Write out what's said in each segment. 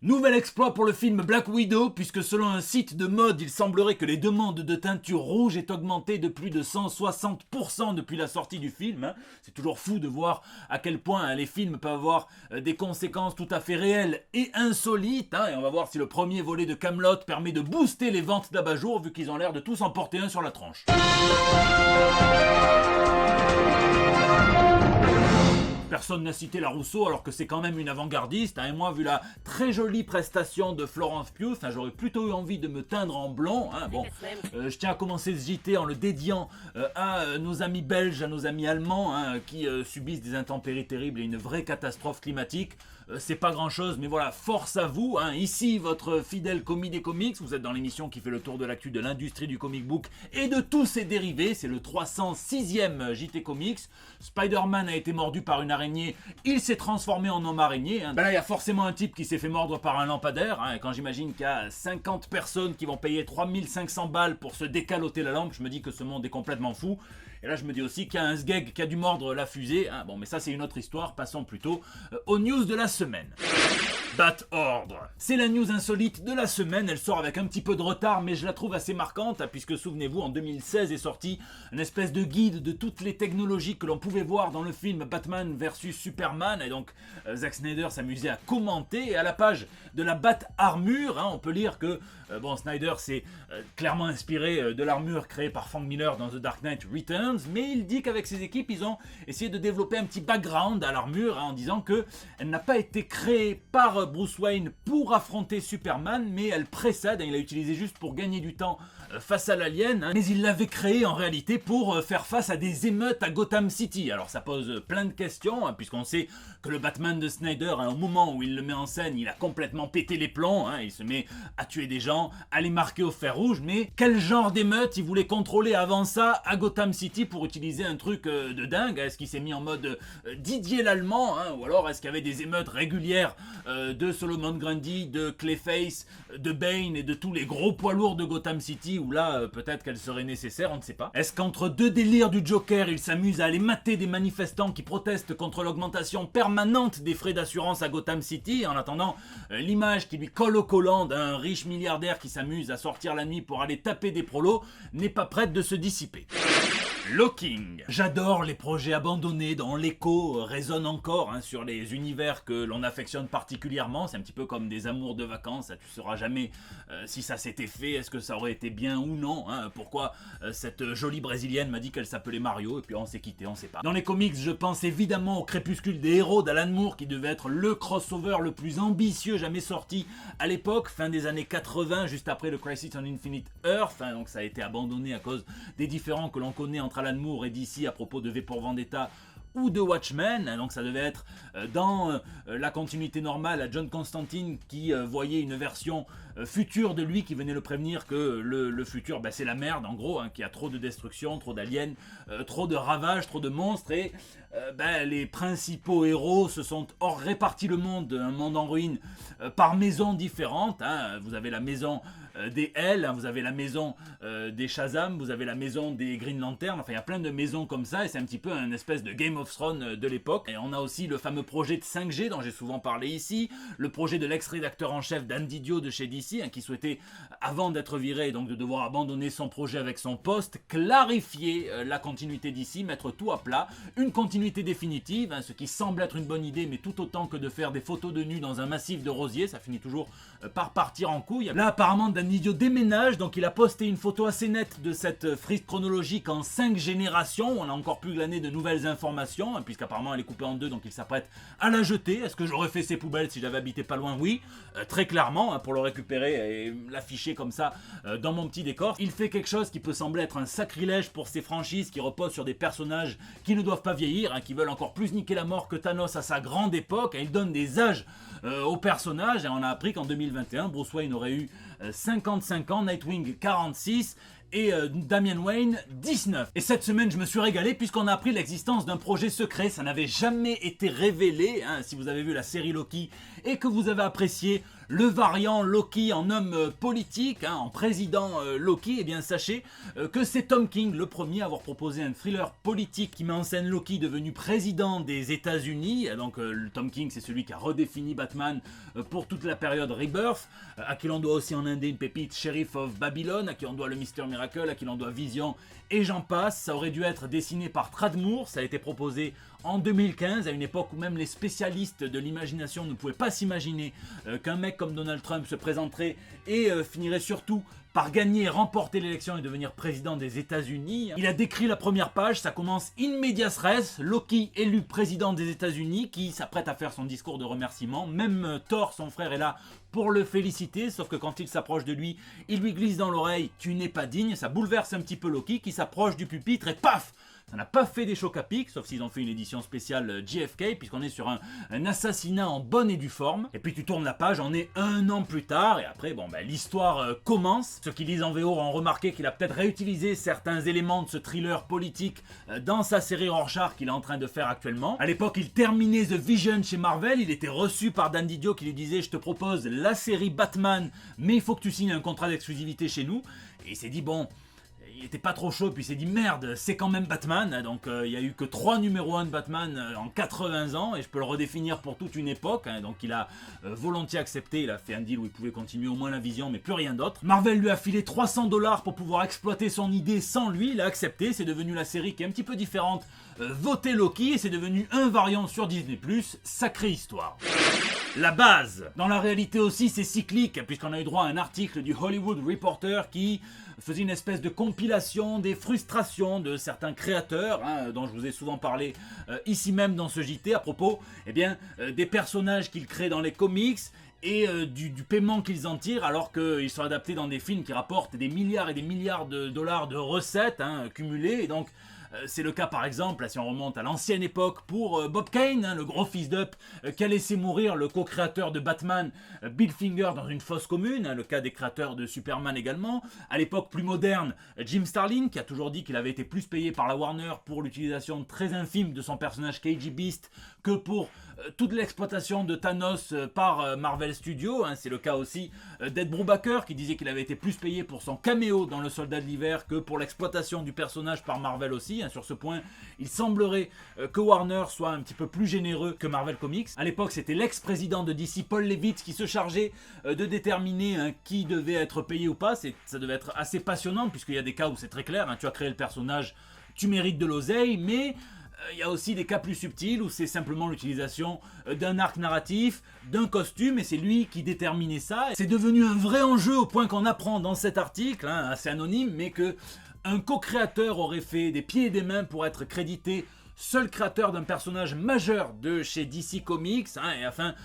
Nouvel exploit pour le film Black Widow, puisque selon un site de mode, il semblerait que les demandes de teinture rouge aient augmenté de plus de 160% depuis la sortie du film. C'est toujours fou de voir à quel point les films peuvent avoir des conséquences tout à fait réelles et insolites. Et on va voir si le premier volet de Kaamelott permet de booster les ventes d'Abat-Jour, vu qu'ils ont l'air de tous en porter un sur la tronche. Personne n'a cité la Rousseau alors que c'est quand même une avant-gardiste. Et moi, vu la très jolie prestation de Florence Pugh, j'aurais plutôt eu envie de me teindre en blond. Je tiens à commencer ce JT en le dédiant à nos amis belges, à nos amis allemands qui subissent des intempéries terribles et une vraie catastrophe climatique. C'est pas grand chose, mais voilà, force à vous. Ici, votre fidèle commis des comics. Vous êtes dans l'émission qui fait le tour de l'actu de l'industrie du comic book et de tous ses dérivés. C'est le 306e JT Comics. Spider-Man a été mordu par une araignée. Il s'est transformé en homme araignée. Là, il y a forcément un type qui s'est fait mordre par un lampadaire. Et quand j'imagine qu'il y a 50 personnes qui vont payer 3500 balles pour se décaloter la lampe, je me dis que ce monde est complètement fou. Et là, je me dis aussi qu'il y a un sgeg qui a dû mordre la fusée. Bon, mais ça, c'est une autre histoire. Passons plutôt aux news de la semaine. Bat-Ordre. C'est la news insolite de la semaine. Elle sort avec un petit peu de retard, mais je la trouve assez marquante, puisque souvenez-vous, en 2016 est sorti une espèce de guide de toutes les technologies que l'on pouvait voir dans le film Batman vs Superman. Et donc, Zack Snyder s'amusait à commenter. Et à la page de la Bat-Armure, on peut lire que Snyder s'est clairement inspiré de l'armure créée par Frank Miller dans The Dark Knight Returns, mais il dit qu'avec ses équipes, ils ont essayé de développer un petit background à l'armure en disant qu'elle n'a pas été créée par Bruce Wayne pour affronter Superman, mais elle précède, il l'a utilisé juste pour gagner du temps face à l'alien, mais il l'avait créée en réalité pour faire face à des émeutes à Gotham City. Alors ça pose plein de questions, puisqu'on sait que le Batman de Snyder, au moment où il le met en scène, il a complètement pété les plombs, il se met à tuer des gens, à les marquer au fer rouge, mais quel genre d'émeute il voulait contrôler avant ça à Gotham City pour utiliser un truc de dingue? Est-ce qu'il s'est mis en mode Didier l'Allemand, ou alors est-ce qu'il y avait des émeutes régulières de Solomon Grundy, de Clayface, de Bane et de tous les gros poids lourds de Gotham City, où là peut-être qu'elle serait nécessaire, on ne sait pas. Est-ce qu'entre deux délires du Joker, il s'amuse à aller mater des manifestants qui protestent contre l'augmentation permanente des frais d'assurance à Gotham City, en attendant l'image qui lui colle au collant d'un riche milliardaire qui s'amuse à sortir la nuit pour aller taper des prolos n'est pas prête de se dissiper. Locking. J'adore les projets abandonnés dont l'écho résonne encore sur les univers que l'on affectionne particulièrement. C'est un petit peu comme des amours de vacances. Tu sauras jamais si ça s'était fait, est-ce que ça aurait été bien ou non. Pourquoi cette jolie brésilienne m'a dit qu'elle s'appelait Mario et puis on s'est quitté, on sait pas. Dans les comics, je pense évidemment au Crépuscule des héros d'Alan Moore qui devait être le crossover le plus ambitieux jamais sorti à l'époque, fin des années 80, juste après le Crisis on Infinite Earth. Donc ça a été abandonné à cause des différends que l'on connaît entre Alan Moore et DC à propos de V pour Vendetta ou de Watchmen, donc ça devait être dans la continuité normale à John Constantine qui voyait une version future de lui qui venait le prévenir que le futur c'est la merde en gros, qu'il y a trop de destruction, trop d'aliens, trop de ravages, trop de monstres et les principaux héros se sont répartis le monde, un monde en ruine, par maisons différentes. Vous avez la maison des L, vous avez la maison des Shazam, vous avez la maison des Green Lantern, il y a plein de maisons comme ça et c'est un petit peu un espèce de Game of Thrones de l'époque. Et on a aussi le fameux projet de 5G dont j'ai souvent parlé ici, le projet de l'ex-rédacteur en chef Dan Didio de chez DC qui souhaitait, avant d'être viré, donc de devoir abandonner son projet avec son poste, clarifier la continuité d'ici, mettre tout à plat, une continuité définitive, ce qui semble être une bonne idée, mais tout autant que de faire des photos de nus dans un massif de rosiers, ça finit toujours par partir en couille. Là apparemment Dan Didio déménage, donc il a posté une photo assez nette de cette frise chronologique en 5 générations, on a encore plus glané de nouvelles informations, puisqu'apparemment elle est coupée en deux, donc il s'apprête à la jeter. Est-ce que j'aurais fait ses poubelles si j'avais habité pas loin? Oui, très clairement, pour le récupérer et l'afficher comme ça dans mon petit décor. Il fait quelque chose qui peut sembler être un sacrilège pour ces franchises qui reposent sur des personnages qui ne doivent pas vieillir, qui veulent encore plus niquer la mort que Thanos à sa grande époque. Il donne des âges aux personnages et on a appris qu'en 2021, Bruce Wayne aurait eu 55 ans, Nightwing 46 et Damian Wayne 19. Et cette semaine je me suis régalé puisqu'on a appris l'existence d'un projet secret, ça n'avait jamais été révélé, hein, si vous avez vu la série Loki et que vous avez apprécié le variant Loki en homme politique, hein, en président Loki, et bien sachez que c'est Tom King le premier à avoir proposé un thriller politique qui met en scène Loki devenu président des États-Unis. Donc Tom King c'est celui qui a redéfini Batman pour toute la période Rebirth, à qui l'on doit aussi en indé une pépite Sheriff of Babylon, à qui on doit le Mr. Miracle, à qui l'on doit Vision et j'en passe. Ça aurait dû être dessiné par Tradd Moore, ça a été proposé en 2015, à une époque où même les spécialistes de l'imagination ne pouvaient pas s'imaginer qu'un mec comme Donald Trump se présenterait et finirait surtout par gagner, remporter l'élection et devenir président des États-Unis. Il a décrit la première page, ça commence in medias res, Loki élu président des États-Unis qui s'apprête à faire son discours de remerciement. Même Thor, son frère, est là pour le féliciter, sauf que quand il s'approche de lui, il lui glisse dans l'oreille « Tu n'es pas digne », ça bouleverse un petit peu Loki qui s'approche du pupitre et paf, ça n'a pas fait des chocs à pic, sauf s'ils ont fait une édition spéciale JFK, puisqu'on est sur un assassinat en bonne et due forme. Et puis tu tournes la page, on est 1 an plus tard, et après, bon, l'histoire commence. Ceux qui lisent en VO ont remarqué qu'il a peut-être réutilisé certains éléments de ce thriller politique dans sa série Rorschach qu'il est en train de faire actuellement. À l'époque, il terminait The Vision chez Marvel, il était reçu par Dan Didio qui lui disait « Je te propose la série Batman, mais il faut que tu signes un contrat d'exclusivité chez nous. » Et il s'est dit « Bon... » Il était pas trop chaud, puis il s'est dit merde, c'est quand même Batman, donc il y a eu que 3 numéros 1 de Batman en 80 ans, et je peux le redéfinir pour toute une époque, hein, donc il a volontiers accepté, il a fait un deal où il pouvait continuer au moins la Vision, mais plus rien d'autre. Marvel lui a filé $300 pour pouvoir exploiter son idée sans lui, il a accepté, c'est devenu la série qui est un petit peu différente, Votez Loki, et c'est devenu un variant sur Disney+, sacrée histoire. La base. Dans la réalité aussi, c'est cyclique, puisqu'on a eu droit à un article du Hollywood Reporter qui faisait une espèce de compilation des frustrations de certains créateurs, hein, dont je vous ai souvent parlé ici même dans ce JT, à propos des personnages qu'ils créent dans les comics, et du paiement qu'ils en tirent alors qu'ils sont adaptés dans des films qui rapportent des milliards et des milliards de dollars de recettes cumulées, et donc c'est le cas par exemple, si on remonte à l'ancienne époque, pour Bob Kane, le gros fils d'up, qui a laissé mourir le co-créateur de Batman, Bill Finger, dans une fosse commune, le cas des créateurs de Superman également. À l'époque plus moderne, Jim Starlin, qui a toujours dit qu'il avait été plus payé par la Warner pour l'utilisation très infime de son personnage KG Beast que pour toute l'exploitation de Thanos par Marvel Studios. C'est le cas aussi d'Ed Brubaker, qui disait qu'il avait été plus payé pour son caméo dans Le Soldat de l'Hiver que pour l'exploitation du personnage par Marvel aussi. Sur ce point, il semblerait que Warner soit un petit peu plus généreux que Marvel Comics. À l'époque, c'était l'ex-président de DC, Paul Levitz, qui se chargeait de déterminer qui devait être payé ou pas. Ça devait être assez passionnant, puisqu'il y a des cas où c'est très clair, tu as créé le personnage, tu mérites de l'oseille, mais il y a aussi des cas plus subtils où c'est simplement l'utilisation d'un arc narratif, d'un costume, et c'est lui qui déterminait ça. C'est devenu un vrai enjeu au point qu'on apprend dans cet article, assez anonyme, mais que un co-créateur aurait fait des pieds et des mains pour être crédité seul créateur d'un personnage majeur de chez DC Comics, et afin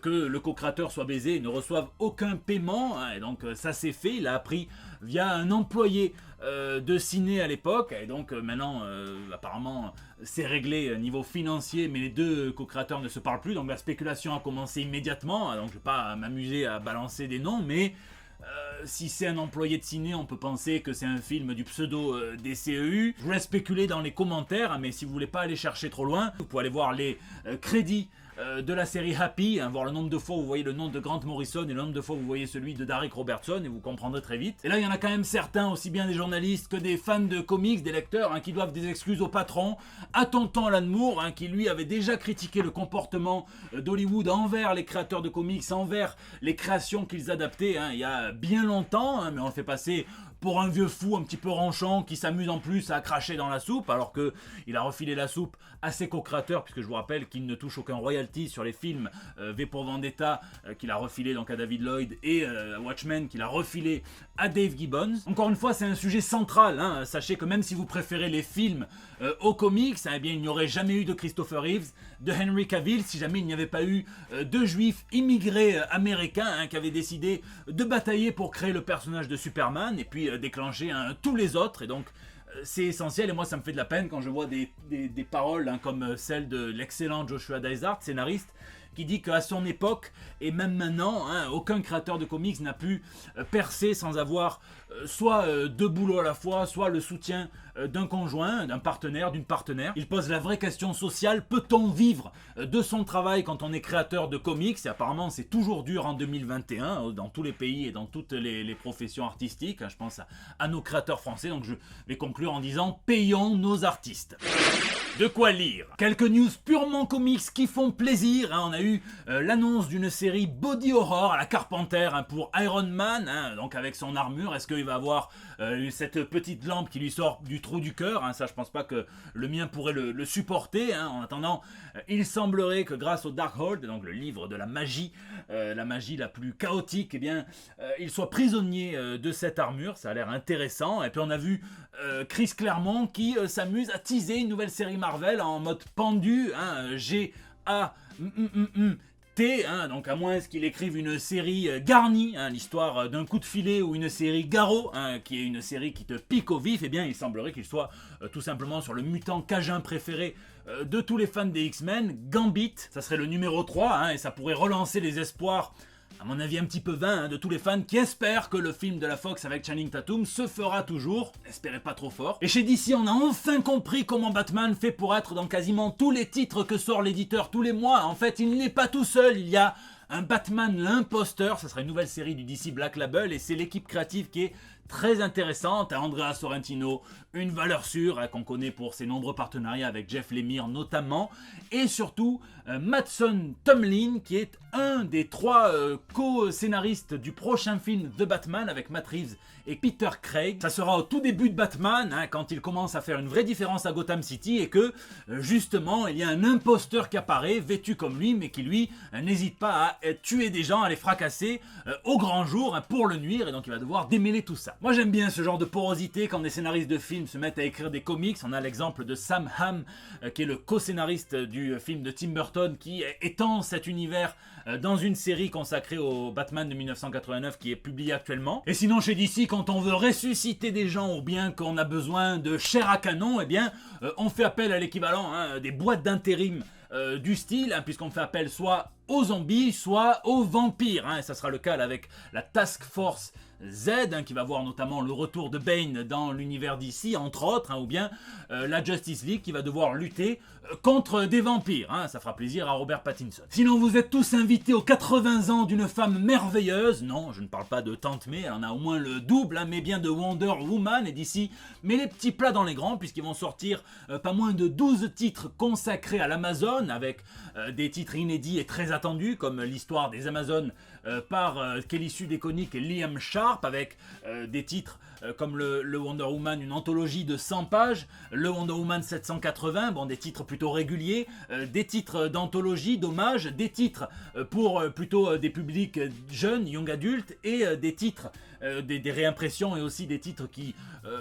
que le co-créateur soit baisé et ne reçoive aucun paiement, et donc ça s'est fait, il a appris via un employé de ciné à l'époque, et donc maintenant apparemment c'est réglé niveau financier, mais les deux co-créateurs ne se parlent plus, donc la spéculation a commencé immédiatement, donc je ne vais pas m'amuser à balancer des noms, mais si c'est un employé de ciné, on peut penser que c'est un film du pseudo DCEU. Je vous laisse spéculer dans les commentaires, mais si vous voulez pas aller chercher trop loin, vous pouvez aller voir les crédits de la série Happy, voir le nombre de fois où vous voyez le nom de Grant Morrison et le nombre de fois où vous voyez celui de Darick Robertson, et vous comprendrez très vite. Et là, il y en a quand même certains, aussi bien des journalistes que des fans de comics, des lecteurs, qui doivent des excuses au patron, à tonton Alan Moore, qui lui avait déjà critiqué le comportement d'Hollywood envers les créateurs de comics, envers les créations qu'ils adaptaient, il y a bien longtemps, mais on le fait passer pour un vieux fou un petit peu ronchon qui s'amuse en plus à cracher dans la soupe, alors qu'il a refilé la soupe à ses co-créateurs, puisque je vous rappelle qu'il ne touche aucun royalty sur les films V pour Vendetta qu'il a refilé donc à David Lloyd, et Watchmen qu'il a refilé à Dave Gibbons. Encore une fois, c'est un sujet central, sachez que même si vous préférez les films aux comics, eh bien il n'y aurait jamais eu de Christopher Reeves, de Henry Cavill, si jamais il n'y avait pas eu de juifs immigrés américains qui avaient décidé de batailler pour créer le personnage de Superman, et puis déclencher tous les autres, et donc c'est essentiel. Et moi ça me fait de la peine quand je vois des paroles comme celle de l'excellent Joshua Dysart, scénariste, qui dit qu'à son époque, et même maintenant, hein, aucun créateur de comics n'a pu percer sans avoir soit deux boulots à la fois, soit le soutien d'un conjoint, d'un partenaire, d'une partenaire. Il pose la vraie question sociale, peut-on vivre de son travail quand on est créateur de comics? Et apparemment c'est toujours dur en 2021 dans tous les pays et dans toutes les professions artistiques. Je pense à nos créateurs français, donc je vais conclure en disant payons nos artistes. De quoi lire? Quelques news purement comics qui font plaisir. On a eu l'annonce d'une série body horror à la Carpenter pour Iron Man, donc avec son armure. Est-ce qu'il va avoir cette petite lampe qui lui sort du trou du cœur? Ça, je pense pas que le mien pourrait le supporter. En attendant, il semblerait que grâce au Darkhold, donc le livre de la magie la plus chaotique, eh bien, il soit prisonnier de cette armure. Ça a l'air intéressant. Et puis on a vu Chris Claremont qui s'amuse à teaser une nouvelle série Marvel en mode pendu, G-A-M-M-M-T, donc à moins qu'il écrive une série garnie, l'histoire d'un coup de filet, ou une série Garou, qui est une série qui te pique au vif, eh bien il semblerait qu'il soit tout simplement sur le mutant cajun préféré de tous les fans des X-Men, Gambit. Ça serait le numéro 3, et ça pourrait relancer les espoirs, à mon avis un petit peu vain, de tous les fans qui espèrent que le film de la Fox avec Channing Tatum se fera toujours. Espérez pas trop fort. Et chez DC, on a enfin compris comment Batman fait pour être dans quasiment tous les titres que sort l'éditeur tous les mois. En fait, il n'est pas tout seul, il y a un Batman l'imposteur. Ça sera une nouvelle série du DC Black Label et c'est l'équipe créative qui est très intéressante. Andrea Sorrentino, une valeur sûre qu'on connaît pour ses nombreux partenariats avec Jeff Lemire notamment, et surtout Mattson Tomlin qui est un des 3 co-scénaristes du prochain film The Batman avec Matt Reeves et Peter Craig. Ça sera au tout début de Batman, quand il commence à faire une vraie différence à Gotham City et que justement il y a un imposteur qui apparaît vêtu comme lui mais qui lui n'hésite pas à tuer des gens, à les fracasser au grand jour pour le nuire, et donc il va devoir démêler tout ça. Moi j'aime bien ce genre de porosité quand des scénaristes de films se mettent à écrire des comics. On a l'exemple de Sam Hamm qui est le co-scénariste du film de Tim Burton qui étend cet univers dans une série consacrée au Batman de 1989 qui est publiée actuellement. Et sinon chez DC, quand on veut ressusciter des gens ou bien qu'on a besoin de chair à canon, eh bien on fait appel à l'équivalent des boîtes d'intérim du style, puisqu'on fait appel soit aux zombies, soit aux vampires. Et ça sera le cas avec la Task Force Z, qui va voir notamment le retour de Bane dans l'univers d'ici, entre autres, ou bien la Justice League qui va devoir lutter contre des vampires. Ça fera plaisir à Robert Pattinson. Sinon, vous êtes tous invités aux 80 ans d'une femme merveilleuse. Non, je ne parle pas de Tante May, elle en a au moins le double, mais bien de Wonder Woman. Et d'ici, mais les petits plats dans les grands, puisqu'ils vont sortir pas moins de 12 titres consacrés à l'Amazon, avec des titres inédits et très attendus, comme l'histoire des Amazones par Kelly Sue DeConnick et Liam Sharp, avec des titres comme le Wonder Woman, une anthologie de 100 pages, le Wonder Woman 780, des titres plutôt réguliers, des titres d'anthologie, d'hommage, des titres pour plutôt des publics jeunes, young adultes, et des titres, des réimpressions, et aussi des titres qui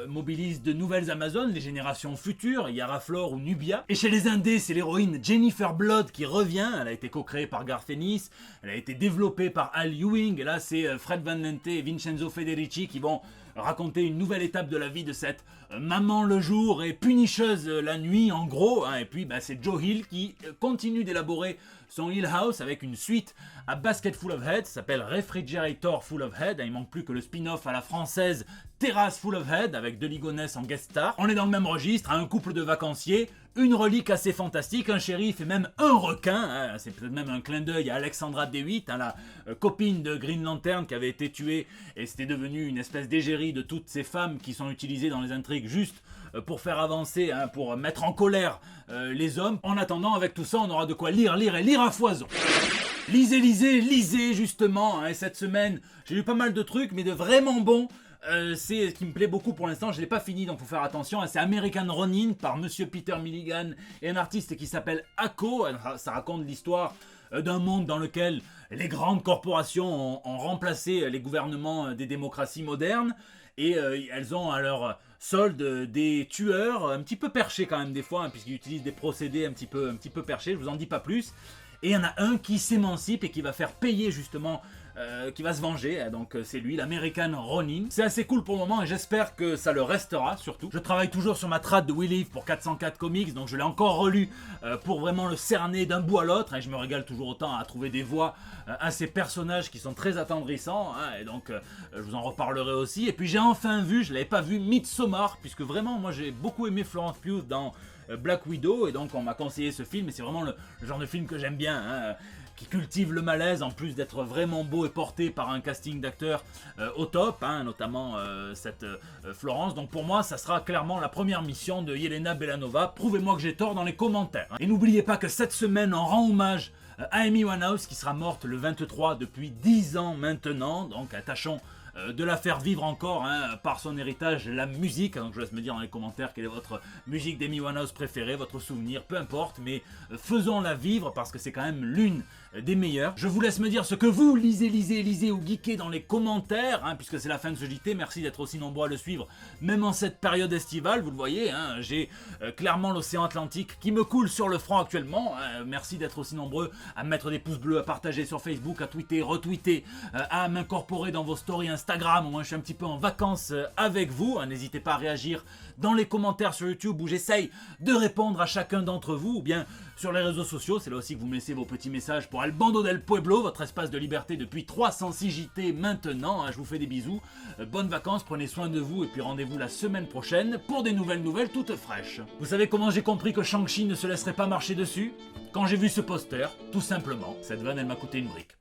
mobilisent de nouvelles Amazones, les générations futures, Yara Flor ou Nubia. Et chez les indés, c'est l'héroïne Jennifer Blood qui revient. Elle a été co-créée par Garth Ennis, elle a été développée par Al Ewing, et là c'est Fred Van Lente et Vincenzo Federici qui vont raconter une nouvelle étape de la vie de cette maman le jour et punicheuse la nuit, en gros. Et puis c'est Joe Hill qui continue d'élaborer son Hill House avec une suite à Basket Full of Head, ça s'appelle Refrigerator Full of Head. Il manque plus que le spin-off à la française Terrace Full of Head avec Denis Gonesse en guest star. On est dans le même registre, un couple de vacanciers, une relique assez fantastique, un shérif et même un requin. C'est peut-être même un clin d'œil à Alexandra DeWitt, la copine de Green Lantern qui avait été tuée, et c'était devenu une espèce d'égérie de toutes ces femmes qui sont utilisées dans les intrigues juste pour faire avancer, pour mettre en colère les hommes. En attendant, avec tout ça, on aura de quoi lire et lire à foison. Lisez justement. Et cette semaine, j'ai lu pas mal de trucs, mais de vraiment bons. C'est ce qui me plaît beaucoup pour l'instant, je ne l'ai pas fini donc faut faire attention. C'est American Ronin par Monsieur Peter Milligan et un artiste qui s'appelle Ako. Ça raconte l'histoire d'un monde dans lequel les grandes corporations ont remplacé les gouvernements des démocraties modernes, et elles ont à leur solde des tueurs un petit peu perchés quand même des fois, puisqu'ils utilisent des procédés un petit peu perchés. Je vous en dis pas plus. Et il y en a un qui s'émancipe et qui va faire payer justement qui va se venger, donc c'est lui, l'American Ronin. C'est assez cool pour le moment et j'espère que ça le restera surtout. Je travaille toujours sur ma trad de We Live pour 404 Comics, donc je l'ai encore relu pour vraiment le cerner d'un bout à l'autre, et je me régale toujours autant à trouver des voix à ces personnages qui sont très attendrissants, et donc je vous en reparlerai aussi. Et puis j'ai enfin vu, je l'avais pas vu, Midsommar, puisque vraiment moi j'ai beaucoup aimé Florence Pugh dans Black Widow, et donc on m'a conseillé ce film, et c'est vraiment le genre de film que j'aime bien, qui cultive le malaise en plus d'être vraiment beau et porté par un casting d'acteurs au top, notamment cette Florence. Donc pour moi, ça sera clairement la première mission de Yelena Belanova. Prouvez-moi que j'ai tort dans les commentaires. Et n'oubliez pas que cette semaine, on rend hommage à Amy Winehouse qui sera morte le 23 depuis 10 ans maintenant. Donc tâchons de la faire vivre encore par son héritage, la musique. Donc je vous laisse me dire dans les commentaires quelle est votre musique d'Amy Winehouse préférée, votre souvenir, peu importe, mais faisons-la vivre parce que c'est quand même l'une des meilleures. Je vous laisse me dire ce que vous lisez ou geekez dans les commentaires, puisque c'est la fin de ce JT. Merci d'être aussi nombreux à le suivre, même en cette période estivale, vous le voyez, j'ai clairement l'océan Atlantique qui me coule sur le front actuellement. Merci d'être aussi nombreux à mettre des pouces bleus, à partager sur Facebook, à tweeter, retweeter, à m'incorporer dans vos stories Instagram, au moins je suis un petit peu en vacances avec vous. N'hésitez pas à réagir dans les commentaires sur YouTube où j'essaye de répondre à chacun d'entre vous, ou bien sur les réseaux sociaux, c'est là aussi que vous me laissez vos petits messages pour El Bando del Pueblo, votre espace de liberté depuis 306 JT maintenant. Je vous fais des bisous, bonnes vacances, prenez soin de vous, et puis rendez-vous la semaine prochaine pour des nouvelles toutes fraîches. Vous savez comment j'ai compris que Shang-Chi ne se laisserait pas marcher dessus? Quand j'ai vu ce poster, tout simplement. Cette vanne, elle m'a coûté une brique.